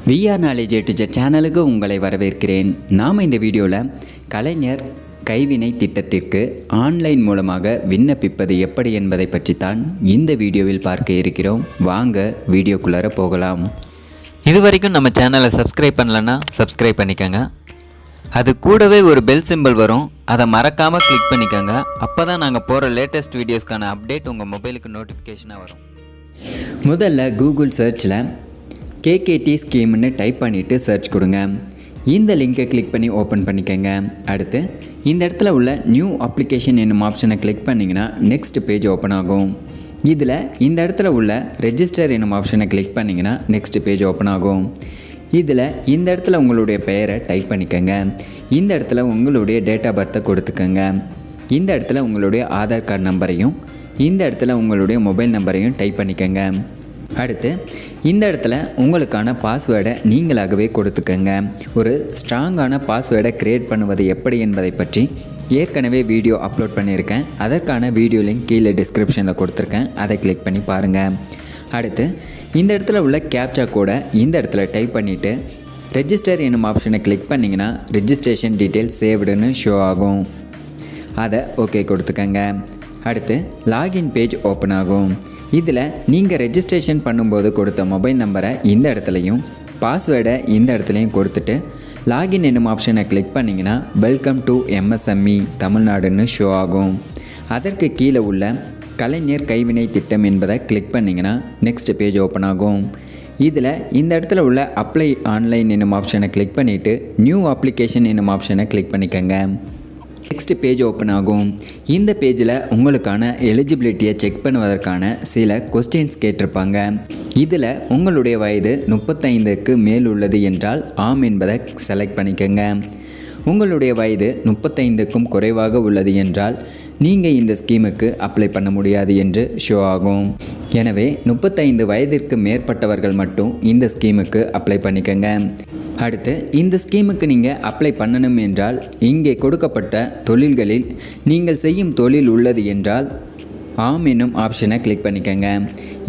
VR knowledge A சேனலுக்கு உங்களை வரவேற்கிறேன். நாம் இந்த வீடியோவில் கலைஞர் கைவினை திட்டத்திற்கு ஆன்லைன் மூலமாக விண்ணப்பிப்பது எப்படி என்பதை பற்றி தான் இந்த வீடியோவில் பார்க்க இருக்கிறோம். வாங்க வீடியோக்குள்ளார போகலாம். இது வரைக்கும் நம்ம சேனலை சப்ஸ்கிரைப் பண்ணலன்னா சப்ஸ்கிரைப் பண்ணிக்கோங்க. அது கூடவே ஒரு பெல் சிம்பிள் வரும், அதை மறக்காமல் கிளிக் பண்ணிக்கோங்க. அப்போ தான் நாங்கள் போகிற லேட்டஸ்ட் வீடியோஸ்க்கான அப்டேட் உங்கள் மொபைலுக்கு நோட்டிஃபிகேஷனாக வரும். முதல்ல கூகுள் சர்ச்சில் KKT ஸ்கீம்னு டைப் பண்ணிவிட்டு சர்ச் கொடுங்க. இந்த லிங்கை கிளிக் பண்ணி ஓப்பன் பண்ணிக்கோங்க. அடுத்து இந்த இடத்துல உள்ள நியூ அப்ளிகேஷன் என்னும் ஆப்ஷனை கிளிக் பண்ணிங்கன்னா நெக்ஸ்ட் பேஜ் ஓப்பன் ஆகும். இதில் இந்த இடத்துல உள்ள ரெஜிஸ்டர் என்னும் ஆப்ஷனை கிளிக் பண்ணிங்கன்னா நெக்ஸ்ட் பேஜ் ஓப்பன் ஆகும். இதில் இந்த இடத்துல உங்களுடைய பெயரை டைப் பண்ணிக்கோங்க. இந்த இடத்துல உங்களுடைய டேட் ஆஃப் பர்த்தை கொடுத்துக்கோங்க. இந்த இடத்துல உங்களுடைய ஆதார் கார்டு நம்பரையும் இந்த இடத்துல உங்களுடைய மொபைல் நம்பரையும் டைப் பண்ணிக்கோங்க. அடுத்து இந்த இடத்துல உங்களுக்கான பாஸ்வேர்டை நீங்களாகவே கொடுத்துக்கோங்க. ஒரு ஸ்ட்ராங்கான பாஸ்வேர்டை க்ரியேட் பண்ணுவது எப்படி என்பதை பற்றி ஏற்கனவே வீடியோ அப்லோட் பண்ணியிருக்கேன். அதற்கான வீடியோ லிங்க் கீழே டிஸ்கிரிப்ஷனில் கொடுத்துருக்கேன், அதை கிளிக் பண்ணி பாருங்கள். அடுத்து இந்த இடத்துல உள்ள கேப்சா கோடை இந்த இடத்துல டைப் பண்ணிவிட்டு ரெஜிஸ்டர் என்னும் ஆப்ஷனை கிளிக் பண்ணிங்கன்னா ரெஜிஸ்ட்ரேஷன் டீட்டெயில்ஸ் சேவ்டுன்னு ஷோ ஆகும். அதை ஓகே கொடுத்துக்கோங்க. அடுத்து லாகின் பேஜ் ஓப்பன் ஆகும். இதில் நீங்கள் ரெஜிஸ்ட்ரேஷன் பண்ணும்போது கொடுத்த மொபைல் நம்பரை இந்த இடத்துலையும் பாஸ்வேர்டை இந்த இடத்துலையும் கொடுத்துட்டு லாகின் என்னும் ஆப்ஷனை கிளிக் பண்ணிங்கன்னா வெல்கம் டு MSME தமிழ்நாடுன்னு ஷோ ஆகும். அதற்கு கீழே உள்ள கலைஞர் கைவினை திட்டம் என்பதை கிளிக் பண்ணிங்கன்னா நெக்ஸ்ட் பேஜ் ஓப்பன் ஆகும். இதில் இந்த இடத்துல உள்ள அப்ளை ஆன்லைன் என்னும் ஆப்ஷனை கிளிக் பண்ணிவிட்டு நியூ அப்ளிகேஷன் என்னும் ஆப்ஷனை கிளிக் பண்ணிக்கோங்க. நெக்ஸ்ட் பேஜ் ஓப்பன் ஆகும். இந்த பேஜில் உங்களுக்கான எலிஜிபிலிட்டியை செக் பண்ணுவதற்கான சில கொஸ்டின்ஸ் கேட்டிருப்பாங்க. இதில் உங்களுடைய வயது 35க்கு மேல் உள்ளது என்றால் ஆம் என்பதை செலக்ட் பண்ணிக்கோங்க. உங்களுடைய வயது 35க்கும் குறைவாக உள்ளது என்றால் நீங்கள் இந்த ஸ்கீமுக்கு அப்ளை பண்ண முடியாது என்று ஷோ ஆகும். எனவே 35 வயதிற்கு மேற்பட்டவர்கள் மட்டும் இந்த ஸ்கீமுக்கு அப்ளை பண்ணிக்கோங்க. அடுத்து இந்த ஸ்கீமுக்கு நீங்கள் அப்ளை பண்ணணும் என்றால் இங்கே கொடுக்கப்பட்ட தொழில்களில் நீங்கள் செய்யும் தொழில் உள்ளது என்றால் ஆம் என்னும் ஆப்ஷனை கிளிக் பண்ணிக்கோங்க.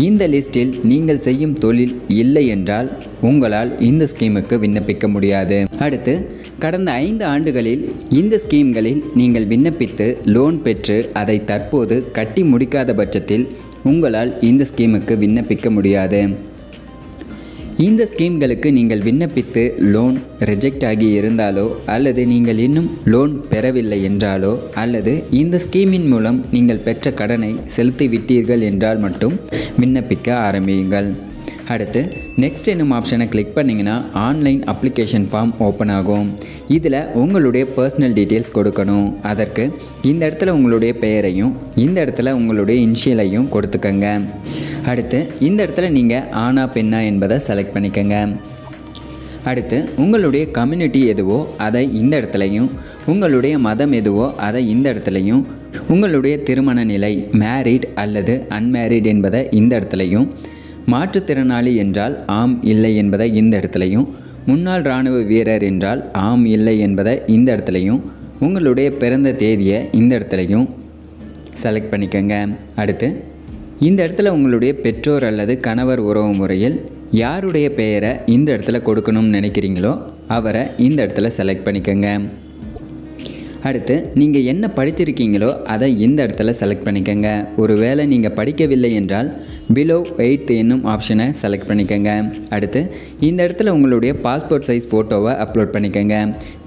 இந்த லிஸ்ட்டில் நீங்கள் செய்யும் தொழில் இல்லை என்றால் உங்களால் இந்த ஸ்கீமுக்கு விண்ணப்பிக்க முடியாது. அடுத்து கடந்த 5 ஆண்டுகளில் இந்த ஸ்கீம்களில் நீங்கள் விண்ணப்பித்து லோன் பெற்று அதை தற்போது கட்டி முடிக்காத பட்சத்தில் உங்களால் இந்த ஸ்கீமுக்கு விண்ணப்பிக்க முடியாது. இந்த ஸ்கீம்களுக்கு நீங்கள் விண்ணப்பித்து லோன் ரிஜெக்ட் ஆகி இருந்தாலோ அல்லது நீங்கள் இன்னும் லோன் பெறவில்லை என்றாலோ அல்லது இந்த ஸ்கீமின் மூலம் நீங்கள் பெற்ற கடனை செலுத்தி விட்டீர்கள் என்றால் மட்டும் விண்ணப்பிக்க ஆரம்பியுங்கள். அடுத்து நெக்ஸ்ட் என்னும் ஆப்ஷனை கிளிக் பண்ணிங்கன்னா ஆன்லைன் அப்ளிகேஷன் ஃபார்ம் ஓப்பன் ஆகும். இதில் உங்களுடைய பர்சனல் டீட்டெயில்ஸ் கொடுக்கணும். அதற்கு இந்த இடத்துல உங்களுடைய பெயரையும் இந்த இடத்துல உங்களுடைய இனிஷியலையும் கொடுத்துக்கங்க. அடுத்து இந்த இடத்துல நீங்கள் ஆனா பெண்ணா என்பதை செலக்ட் பண்ணிக்கோங்க. அடுத்து உங்களுடைய கம்யூனிட்டி எதுவோ அதை இந்த இடத்துலையும் உங்களுடைய மதம் எதுவோ அதை இந்த இடத்துலையும் உங்களுடைய திருமண நிலை மேரிட் அல்லது அன்மேரிட் என்பதை இந்த இடத்துலையும் மாற்றுத்திறனாளி என்றால் ஆம் இல்லை என்பதை இந்த இடத்துலையும் முன்னாள் இராணுவ வீரர் என்றால் ஆம் இல்லை என்பதை இந்த இடத்துலையும் உங்களுடைய பிறந்த தேதியை இந்த இடத்துலையும் செலக்ட் பண்ணிக்கோங்க. அடுத்து இந்த இடத்துல உங்களுடைய பெற்றோர் அல்லது கணவர் உறவு முறையில் யாருடைய பெயரை இந்த இடத்துல கொடுக்கணும்னு நினைக்கிறீங்களோ அவரை இந்த இடத்துல செலக்ட் பண்ணிக்கோங்க. அடுத்து நீங்கள் என்ன படிச்சிருக்கீங்களோ அதை இந்த இடத்துல செலக்ட் பண்ணிக்கோங்க. ஒருவேளை நீங்கள் படிக்கவில்லை என்றால் பிலோ 8th என்னும் ஆப்ஷனை செலக்ட் பண்ணிக்கோங்க. அடுத்து இந்த இடத்துல உங்களுடைய பாஸ்போர்ட் சைஸ் ஃபோட்டோவை அப்லோட் பண்ணிக்கோங்க.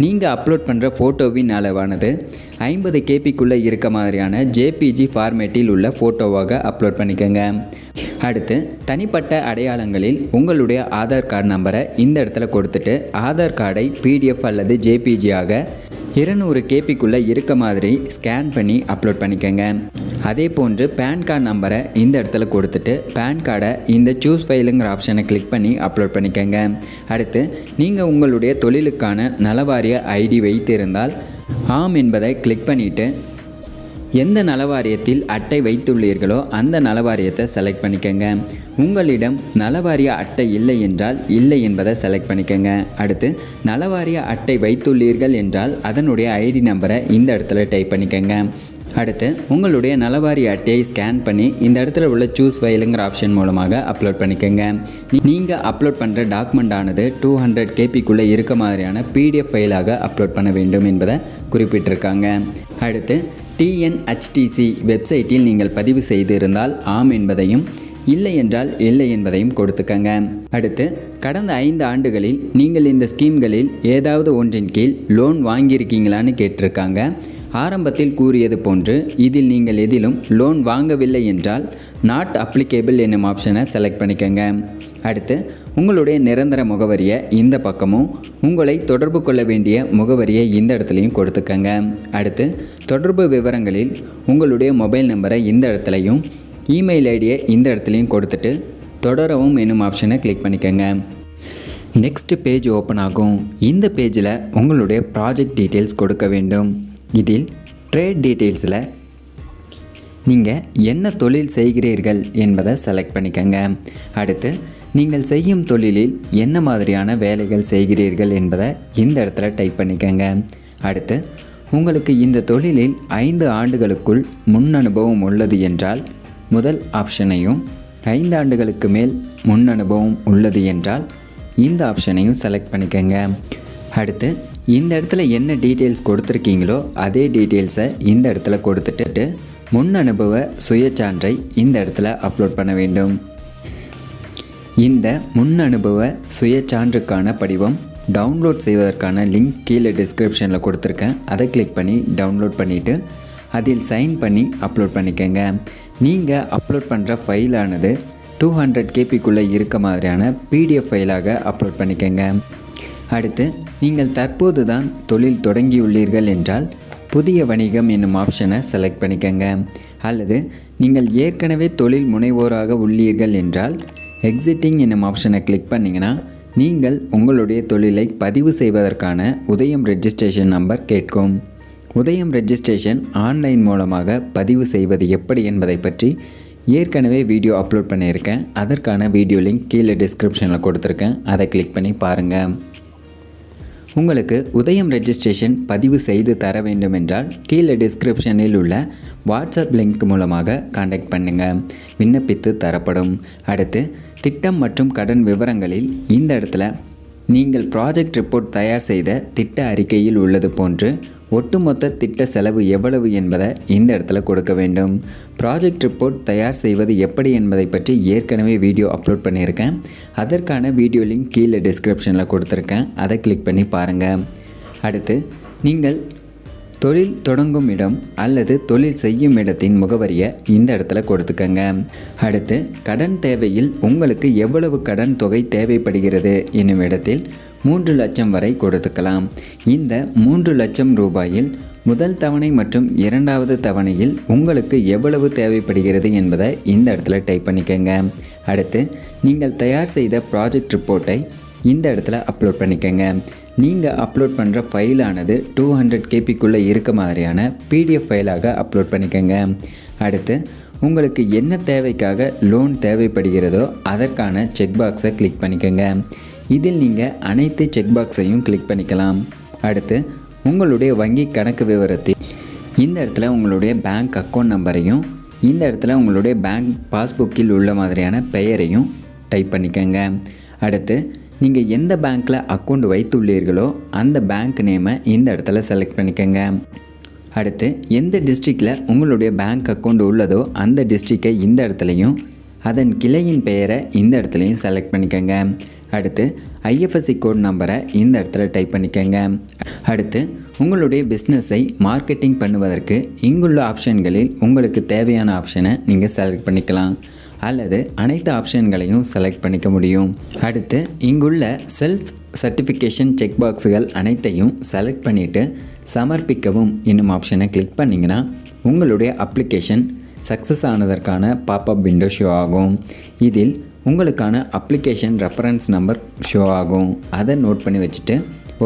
நீங்கள் அப்லோட் பண்ணுற ஃபோட்டோவின் அளவானது 50 KBக்குள்ளே இருக்க மாதிரியான JPG ஃபார்மேட்டில் உள்ள ஃபோட்டோவாக அப்லோட் பண்ணிக்கோங்க. அடுத்து தனிப்பட்ட அடையாளங்களில் உங்களுடைய ஆதார் கார்டு நம்பரை இந்த இடத்துல கொடுத்துட்டு ஆதார் கார்டை PDF அல்லது JPG ஆக 200 KBக்குள்ளே இருக்க மாதிரி ஸ்கேன் பண்ணி அப்லோட் பண்ணிக்கோங்க. அதே போன்று பேன் கார்டு நம்பரை இந்த இடத்துல கொடுத்துட்டு பேன் கார்டை இந்த சூஸ் ஃபைலுங்கிற ஆப்ஷனை கிளிக் பண்ணி அப்லோட் பண்ணிக்கோங்க. அடுத்து நீங்கள் உங்களுடைய தொழிலுக்கான நலவாரிய ID வைத்திருந்தால் ஆம் என்பதை கிளிக் பண்ணிவிட்டு எந்த நலவாரியத்தில் அட்டை வைத்துள்ளீர்களோ அந்த நலவாரியத்தை செலக்ட் பண்ணிக்கோங்க. உங்களிடம் நலவாரிய அட்டை இல்லை என்றால் இல்லை என்பதை செலக்ட் பண்ணிக்கோங்க. அடுத்து நலவாரிய அட்டை வைத்துள்ளீர்கள் என்றால் அதனுடைய ID நம்பரை இந்த இடத்துல டைப் பண்ணிக்கோங்க. அடுத்து உங்களுடைய நலவாரி அட்டையை ஸ்கேன் பண்ணி இந்த இடத்துல உள்ள சூஸ் ஃபைலுங்கிற ஆப்ஷன் மூலமாக அப்லோட் பண்ணிக்கோங்க. நீங்கள் அப்லோட் பண்ணுற டாக்குமெண்ட் ஆனது 200 KBக்குள்ளே இருக்க மாதிரியான PDF ஃபைலாக அப்லோட் பண்ண வேண்டும் என்பதை குறிப்பிட்டிருக்காங்க. அடுத்து TNHTC வெப்சைட்டில் நீங்கள் பதிவு செய்து இருந்தால் ஆம் என்பதையும், இல்லை என்றால் இல்லை என்பதையும் கொடுத்துக்கங்க. அடுத்து கடந்த 5 ஆண்டுகளில் நீங்கள் இந்த ஸ்கீம்களில் ஏதாவது ஒன்றின் கீழ் லோன் வாங்கியிருக்கீங்களான்னு கேட்டிருக்காங்க. ஆரம்பத்தில் கூறியது போன்று இதில் நீங்கள் எதிலும் லோன் வாங்கவில்லை என்றால் நாட் அப்ளிகேபிள் என்னும் ஆப்ஷனை செலக்ட் பண்ணிக்கோங்க. அடுத்து உங்களுடைய நிரந்தர முகவரியை இந்த பக்கமும், உங்களை தொடர்பு கொள்ள வேண்டிய முகவரியை இந்த இடத்துலையும் கொடுத்துக்கங்க. அடுத்து தொடர்பு விவரங்களில் உங்களுடைய மொபைல் நம்பரை இந்த இடத்துலையும், இமெயில் ஐடியை இந்த இடத்துலையும் கொடுத்துட்டு தொடரவும் என்னும் ஆப்ஷனை கிளிக் பண்ணிக்கோங்க. நெக்ஸ்ட் பேஜ் ஓப்பன் ஆகும். இந்த பேஜில் உங்களுடைய ப்ராஜெக்ட் டீட்டெயில்ஸ் கொடுக்க வேண்டும். இதில் ட்ரேட் டீட்டெயில்ஸில் நீங்கள் என்ன தொழில் செய்கிறீர்கள் என்பதை செலக்ட் பண்ணிக்கோங்க. அடுத்து நீங்கள் செய்யும் தொழிலில் என்ன மாதிரியான வேலைகள் செய்கிறீர்கள் என்பதை இந்த இடத்துல டைப் பண்ணிக்கோங்க. அடுத்து உங்களுக்கு இந்த தொழிலில் 5 ஆண்டுகளுக்குள் முன் அனுபவம் உள்ளது என்றால் முதல் ஆப்ஷனையும், 5 ஆண்டுகளுக்கு மேல் முன் அனுபவம் உள்ளது என்றால் இந்த ஆப்ஷனையும் செலக்ட் பண்ணிக்கோங்க. அடுத்து இந்த இடத்துல என்ன டீட்டெயில்ஸ் கொடுத்துருக்கீங்களோ அதே டீட்டெயில்ஸை இந்த இடத்துல கொடுத்துட்டு முன் அனுபவ சுயசான்றை இந்த இடத்துல அப்லோட் பண்ண வேண்டும். இந்த முன் அனுபவ சுயசான்றுக்கான படிவம் டவுன்லோட் செய்வதற்கான லிங்க் கீழே டிஸ்கிரிப்ஷனில் கொடுத்துருக்கேன். அதை கிளிக் பண்ணி டவுன்லோட் பண்ணிவிட்டு அதில் சைன் பண்ணி அப்லோட் பண்ணிக்கோங்க. நீங்கள் அப்லோட் பண்ணுற ஃபைலானது 200 KBக்குள்ளே இருக்க மாதிரியான PDF ஃபைலாக அப்லோட் பண்ணிக்கோங்க. அடுத்து நீங்கள் தற்போது தான் தொழில் தொடங்கியுள்ளீர்கள் என்றால் புதிய வணிகம் என்னும் ஆப்ஷனை செலக்ட் பண்ணிக்கோங்க. அல்லது நீங்கள் ஏற்கனவே தொழில் முனைவோராக உள்ளீர்கள் என்றால் எக்ஸிட்டிங் என்னும் ஆப்ஷனை கிளிக் பண்ணிங்கன்னா நீங்கள் உங்களுடைய தொழிலை பதிவு செய்வதற்கான உதயம் ரெஜிஸ்ட்ரேஷன் நம்பர் கேட்கும். உதயம் ரெஜிஸ்ட்ரேஷன் ஆன்லைன் மூலமாக பதிவு செய்வது எப்படி என்பதை பற்றி ஏற்கனவே வீடியோ அப்லோட் பண்ணியிருக்கேன். அதற்கான வீடியோ லிங்க் கீழே டிஸ்கிரிப்ஷனில் கொடுத்துருக்கேன். அதை கிளிக் பண்ணி பாருங்கள். உங்களுக்கு உதயம் ரெஜிஸ்ட்ரேஷன் பதிவு செய்து தர வேண்டும் என்றால் கீழே டிஸ்கிரிப்ஷனில் உள்ள வாட்ஸ்அப் லிங்க் மூலமாக காண்டாக்ட் பண்ணுங்கள். விண்ணப்பித்து தரப்படும். அடுத்து திட்டம் மற்றும் கடன் விவரங்களில் இந்த இடத்துல நீங்கள் ப்ராஜெக்ட் ரிப்போர்ட் தயார் செய்த திட்ட அறிக்கையில் உள்ளது போன்று ஒட்டுமொத்த திட்ட செலவு எவ்வளவு என்பதை இந்த இடத்துல கொடுக்க வேண்டும். ப்ராஜெக்ட் ரிப்போர்ட் தயார் செய்வது எப்படி என்பதை பற்றி ஏற்கனவே வீடியோ அப்லோட் பண்ணியிருக்கேன். அதற்கான வீடியோ லிங்க் கீழே டிஸ்கிரிப்ஷனில் கொடுத்துருக்கேன். அதை கிளிக் பண்ணி பாருங்கள். அடுத்து நீங்கள் தொழில் தொடங்கும் இடம் அல்லது தொழில் செய்யும் இடத்தின் முகவரியை இந்த இடத்துல கொடுத்துக்கங்க. அடுத்து கடன் தேவையில் உங்களுக்கு எவ்வளவு கடன் தொகை தேவைப்படுகிறது என்னும் இடத்தில் 3 லட்சம் வரை கொடுத்துக்கலாம். இந்த 3 லட்சம் ரூபாயில் முதல் தவணை மற்றும் 2வது தவணையில் உங்களுக்கு எவ்வளவு தேவைப்படுகிறது என்பதை இந்த இடத்துல டைப் பண்ணிக்கங்க. அடுத்து நீங்கள் தயார் செய்த ப்ராஜெக்ட் ரிப்போர்ட்டை இந்த இடத்துல அப்லோட் பண்ணிக்கங்க. நீங்கள் அப்லோட் பண்ணுற ஃபைலானது 200 KBக்குள்ளே இருக்க மாதிரியான PDF ஃபைலாக அப்லோட் பண்ணிக்கங்க. அடுத்து உங்களுக்கு என்ன தேவைக்காக லோன் தேவைப்படுகிறதோ அதற்கான செக் பாக்ஸை கிளிக் பண்ணிக்கங்க. இதில் நீங்கள் அனைத்து செக் பாக்ஸையும் கிளிக் பண்ணிக்கலாம். அடுத்து உங்களுடைய வங்கி கணக்கு விவரத்தில் இந்த இடத்துல உங்களுடைய பேங்க் அக்கௌண்ட் நம்பரையும், இந்த இடத்துல உங்களுடைய பேங்க் பாஸ்புக்கில் உள்ள மாதிரியான பெயரையும் டைப் பண்ணிக்கங்க. அடுத்து நீங்கள் எந்த பேங்க்கில் அக்கௌண்ட் வைத்துள்ளீர்களோ அந்த பேங்க் நேமை இந்த இடத்துல செலக்ட் பண்ணிக்கங்க. அடுத்து எந்த டிஸ்ட்ரிக்டில் உங்களுடைய பேங்க் அக்கௌண்ட் உள்ளதோ அந்த டிஸ்ட்ரிக்டை இந்த இடத்துலையும், அதன் கிளையின் பெயரை இந்த இடத்துலையும் செலக்ட் பண்ணிக்கங்க. அடுத்து IFSC கோட் நம்பரை இந்த இடத்துல டைப் பண்ணிக்கங்க. அடுத்து உங்களுடைய பிஸ்னஸை மார்க்கெட்டிங் பண்ணுவதற்கு இங்குள்ள ஆப்ஷன்களில் உங்களுக்கு தேவையான ஆப்ஷனை நீங்கள் செலக்ட் பண்ணிக்கலாம். அல்லது அனைத்து ஆப்ஷன்களையும் செலக்ட் பண்ணிக்க முடியும். அடுத்து இங்குள்ள செல்ஃப் சர்டிஃபிகேஷன் செக் பாக்ஸுகள் அனைத்தையும் செலக்ட் பண்ணிவிட்டு சமர்ப்பிக்கவும் என்னும் ஆப்ஷனை கிளிக் பண்ணிங்கன்னா உங்களுடைய அப்ளிகேஷன் சக்ஸஸ் ஆனதற்கான பாப்அப் விண்டோ ஷோ ஆகும். இதில் உங்களுக்கான அப்ளிகேஷன் ரெஃபரன்ஸ் நம்பர் ஷோ ஆகும். அதை நோட் பண்ணி வச்சுட்டு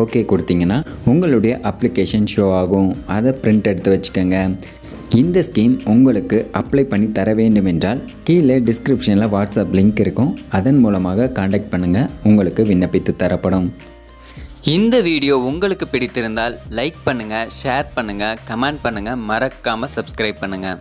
ஓகே கொடுத்தீங்கன்னா உங்களுடைய அப்ளிகேஷன் ஷோ ஆகும். அதை பிரிண்ட் எடுத்து வச்சுக்கோங்க. இந்த ஸ்கீம் உங்களுக்கு அப்ளை பண்ணி தர வேண்டும் என்றால் கீழே டிஸ்கிரிப்ஷனில் வாட்ஸ்அப் லிங்க் இருக்கும். அதன் மூலமாக காண்டாக்ட் பண்ணுங்கள். உங்களுக்கு விண்ணப்பித்து தரப்படும். இந்த வீடியோ உங்களுக்கு பிடித்திருந்தால் லைக் பண்ணுங்கள், ஷேர் பண்ணுங்கள், கமெண்ட் பண்ணுங்கள், மறக்காமல் சப்ஸ்கிரைப் பண்ணுங்கள்.